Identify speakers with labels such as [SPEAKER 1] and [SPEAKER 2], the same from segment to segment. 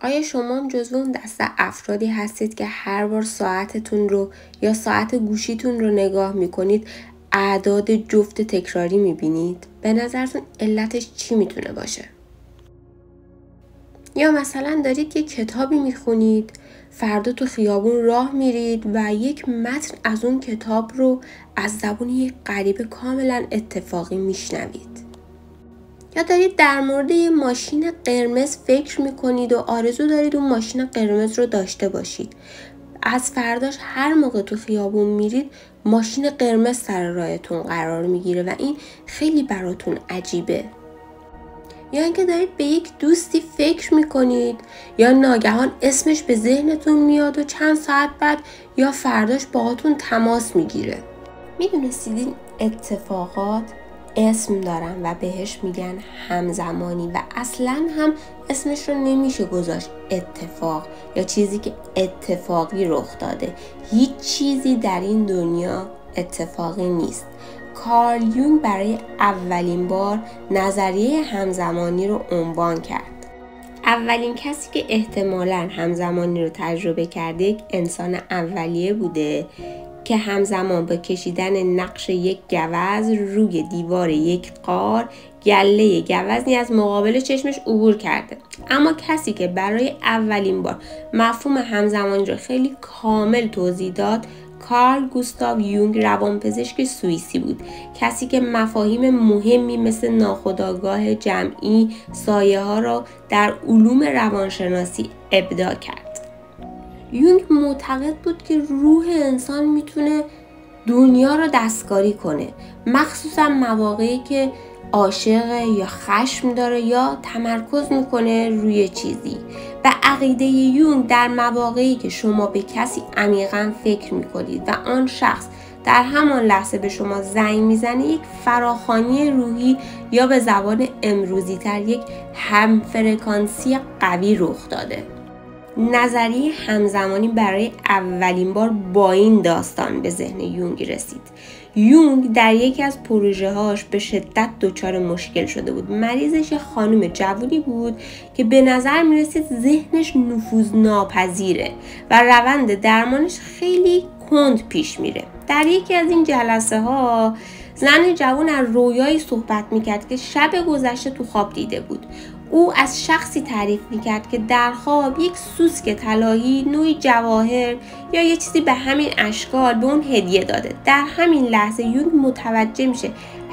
[SPEAKER 1] آیا شما هم جزو اون دسته افرادی هستید که هر بار ساعتتون رو یا ساعت گوشیتون رو نگاه میکنید اعداد جفت تکراری میبینید؟ به نظرتون علتش چی میتونه باشه؟ یا مثلا دارید یک کتابی میخونید، فردا تو خیابون راه میرید و یک متن از اون کتاب رو از زبون یک غریبه کاملا اتفاقی میشنوید. یا دارید در مورد یه ماشین قرمز فکر میکنید و آرزو دارید اون ماشین قرمز رو داشته باشید. از فرداش هر موقع تو خیابون میرید ماشین قرمز سر راهتون قرار میگیره و این خیلی براتون عجیبه. یا اینکه دارید به یک دوستی فکر میکنید یا ناگهان اسمش به ذهنتون میاد و چند ساعت بعد یا فرداش باهاتون تماس میگیره. میدونستید این اتفاقات اسم دارن و بهش میگن همزمانی و اصلا هم اسمش رو نمیشه گذاشت اتفاق یا چیزی که اتفاقی رخ داده. هیچ چیزی در این دنیا اتفاقی نیست. کارل یونگ برای اولین بار نظریه همزمانی رو عنوان کرد. اولین کسی که احتمالاً همزمانی رو تجربه کرده یک انسان اولیه بوده که همزمان با کشیدن نقش یک گوز روی دیوار یک غار گله گوزنی از مقابل چشمش عبور کرده. اما کسی که برای اولین بار مفهوم همزمانی رو خیلی کامل توضیح داد کارل گوستاو یونگ روانپزشک سوئیسی بود. کسی که مفاهیم مهمی مثل ناخودآگاه جمعی، سایه ها را در علوم روانشناسی ابداع کرد. یونگ معتقد بود که روح انسان میتونه دنیا رو دستکاری کنه، مخصوصا مواقعی که عاشق یا خشم داره یا تمرکز میکنه روی چیزی. و عقیده یونگ در مواقعی که شما به کسی عمیقاً فکر میکنید و آن شخص در همان لحظه به شما زنگ میزنه یک فراخوانی روحی یا به زبان امروزی تر یک همفرکانسی قوی رخ داده. نظریه همزمانی برای اولین بار با این داستان به ذهن یونگ رسید. یونگ در یکی از پروژه هاش به شدت دچار مشکل شده بود. مریضش خانم جوانی بود که به نظر می رسید ذهنش نفوذ ناپذیره و روند درمانش خیلی کند پیش میره. در یکی از این جلسه ها زن جوان از رویایی صحبت میکرد که شب گذشته تو خواب دیده بود. او از شخصی تعریف میکرد که در خواب یک سوسک طلایی، نوعی جواهر یا یه چیزی به همین اشکال به اون هدیه داده. در همین لحظه یونگ متوجه میشه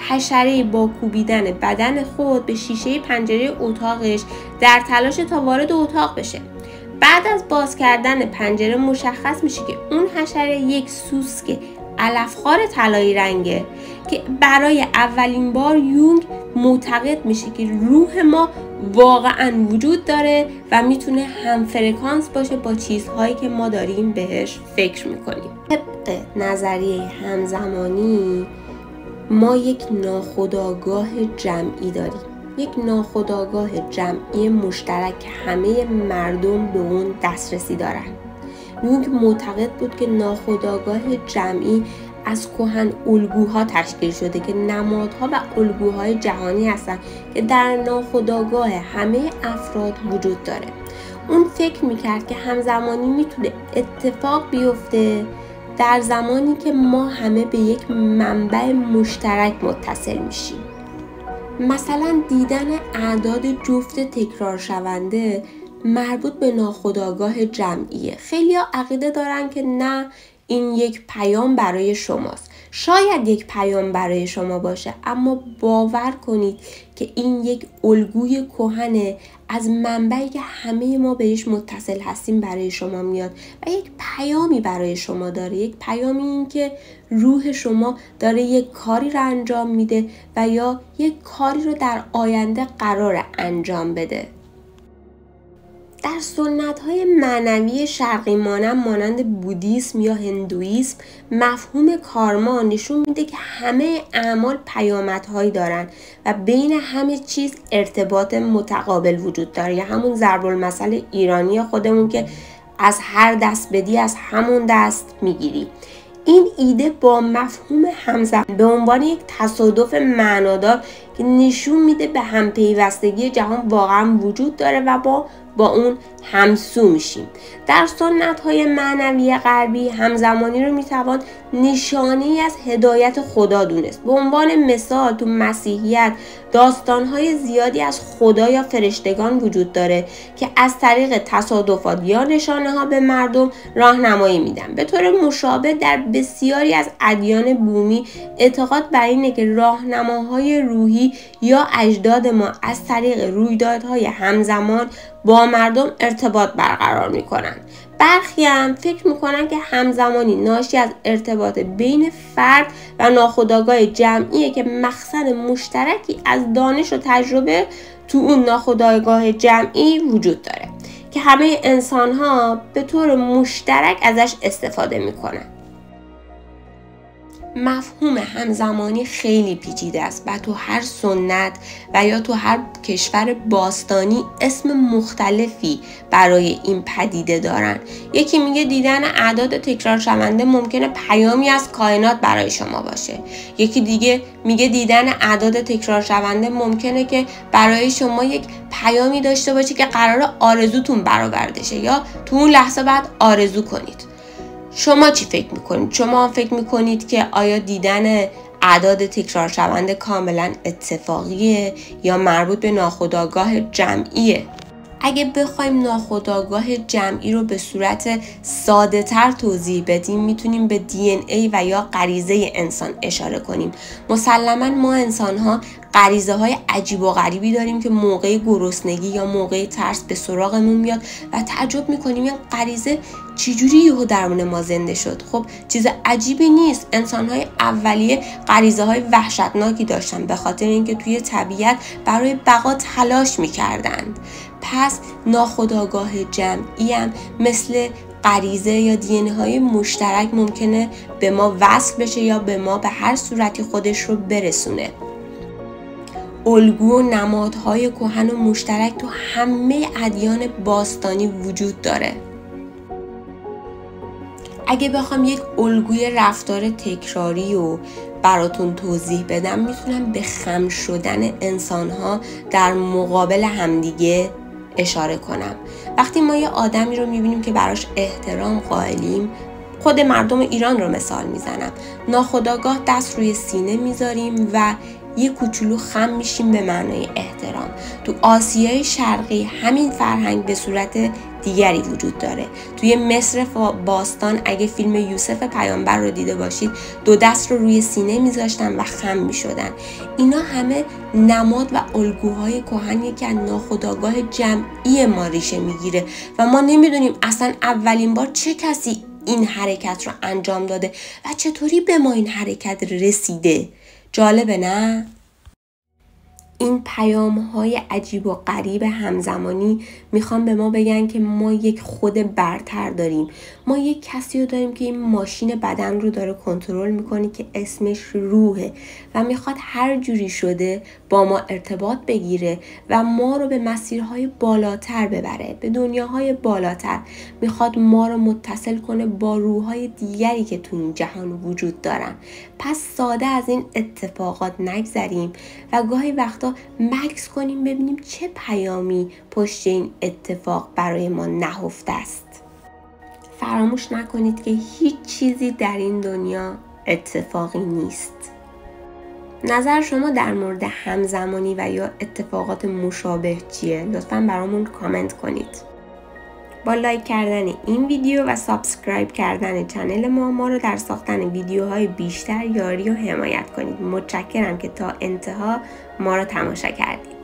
[SPEAKER 1] حشره با کوبیدن بدن خود به شیشه پنجره اتاقش در تلاش تا وارد اتاق بشه. بعد از باز کردن پنجره مشخص میشه که اون حشره یک سوسک علفخوار طلایی رنگه که برای اولین بار یونگ معتقد میشه که روح ما واقعا وجود داره و میتونه هم فرکانس باشه با چیزهایی که ما داریم بهش فکر میکنیم. طبق نظریه همزمانی ما یک ناخودآگاه جمعی داریم، یک ناخودآگاه جمعی مشترک که همه مردم به اون دسترسی دارن. یونگ معتقد بود که ناخودآگاه جمعی از کهن الگوها تشکیل شده که نمادها و الگوهای جهانی هستند که در ناخودآگاه همه افراد وجود داره. اون فکر میکرد که همزمانی میتونه اتفاق بیفته در زمانی که ما همه به یک منبع مشترک متصل میشیم. مثلا دیدن اعداد جفت تکرار شونده مربوط به ناخودآگاه جمعیه. خیلی‌ها عقیده دارن که نه، این یک پیام برای شماست. شاید یک پیام برای شما باشه، اما باور کنید که این یک الگوی کهنه از منبعی که همه ما بهش متصل هستیم برای شما میاد و یک پیامی برای شما داره. یک پیامی این که روح شما داره یک کاری رو انجام میده و یا یک کاری رو در آینده قراره انجام بده. در سنت‌های معنوی شرقی مانند بودیسم یا هندویسم مفهوم کارما نشون میده که همه اعمال پیامدهایی دارن و بین همه چیز ارتباط متقابل وجود داره، یا همون ضرب المثل ایرانی خودمون که از هر دست بدی از همون دست میگیری. این ایده با مفهوم همزمان به عنوان یک تصادف معنادار که نشون میده به همپیوستگی جهان واقعا وجود داره و با اون همسو میشیم. در سنت‌های معنوی غربی همزمانی رو میتوان نشانه‌ای از هدایت خدا دونست. به عنوان مثال تو مسیحیت داستان‌های زیادی از خدا یا فرشتگان وجود داره که از طریق تصادفات یا نشانه‌ها به مردم راهنمایی میدن. به طور مشابه در بسیاری از ادیان بومی اعتقاد بر اینه که راهنماهای روحی یا اجداد ما از طریق رویدادهای همزمان با مردم ارتباط برقرار میکنن. برخی هم فکر میکنن که همزمانی ناشی از ارتباط بین فرد و ناخودآگاه جمعیه که مخزن مشترکی از دانش و تجربه تو اون ناخودآگاه جمعی وجود داره که همه انسان ها به طور مشترک ازش استفاده میکنن. مفهوم همزمانی خیلی پیچیده است و تو هر سنت و یا تو هر کشور باستانی اسم مختلفی برای این پدیده دارن. یکی میگه دیدن اعداد تکرار شونده ممکنه پیامی از کائنات برای شما باشه. یکی دیگه میگه دیدن اعداد تکرار شونده ممکنه که برای شما یک پیامی داشته باشه که قراره آرزوتون برآورده شه یا تو اون لحظه بعد آرزو کنید. شما چی فکر میکنید؟ شما فکر میکنید که آیا دیدن اعداد تکرار شونده کاملا اتفاقیه یا مربوط به ناخودآگاه جمعیه؟ اگه بخوایم ناخودآگاه جمعی رو به صورت ساده تر توضیح بدیم میتونیم به DNA و یا غریزه انسان اشاره کنیم. مسلماً ما انسان‌ها غریزه های عجیب و غریبی داریم که موقع گرسنگی یا موقع ترس به سراغمون میاد و تعجب میکنیم این غریزه چجوری یهو درون ما زنده شد. خب چیز عجیبی نیست. انسان‌های اولیه غریزه های وحشتناکی داشتن به خاطر اینکه توی طبیعت برای بقا تلاش میکردند. پس ناخودآگاه جمعی هم مثل غریزه یا DNA های مشترک ممکنه به ما وصل بشه یا به ما به هر صورتی خودش رو برسونه. الگو و نمادهای کهن و مشترک تو همه ادیان باستانی وجود داره. اگه بخوام یک الگوی رفتار تکراری رو براتون توضیح بدم میتونم به خم شدن انسان‌ها در مقابل همدیگه اشاره کنم. وقتی ما یه آدمی رو میبینیم که براش احترام قائلیم، خود مردم ایران رو مثال میزنم، ناخودآگاه دست روی سینه میذاریم و یه کوچولو خم میشیم به معنای احترام. تو آسیای شرقی همین فرهنگ به صورت دیگری وجود داره. توی مصر باستان اگه فیلم یوسف پیامبر رو دیده باشید 2 دست رو روی سینه میذاشتن و خم میشدن. اینا همه نماد و الگوهای کهنیه که ناخودآگاه جمعی ما ریشه میگیره و ما نمیدونیم اصلا اولین بار چه کسی این حرکت رو انجام داده و چطوری به ما این حرکت رسیده. جالبه نه؟ این پیام‌های عجیب و غریب همزمانی میخوان به ما بگن که ما یک خود برتر داریم. ما یک کسی رو داریم که این ماشین بدن رو داره کنترل میکنه که اسمش روحه و میخواد هر جوری شده با ما ارتباط بگیره و ما رو به مسیرهای بالاتر ببره، به دنیاهای بالاتر. میخواد ما رو متصل کنه با روح‌های دیگری که تو این جهان وجود دارن. پس ساده از این اتفاقات نگذریم و گاهی وقتا مکث کنیم ببینیم چه پیامی پشت این اتفاق برای ما نهفته است. فراموش نکنید که هیچ چیزی در این دنیا اتفاقی نیست. نظر شما در مورد همزمانی و یا اتفاقات مشابه چیه؟ لطفاً برامون کامنت کنید. با لایک کردن این ویدیو و سابسکرایب کردن چنل ما رو در ساختن ویدیوهای بیشتر یاری و حمایت کنید. متشکرم که تا انتها ما رو تماشا کردید.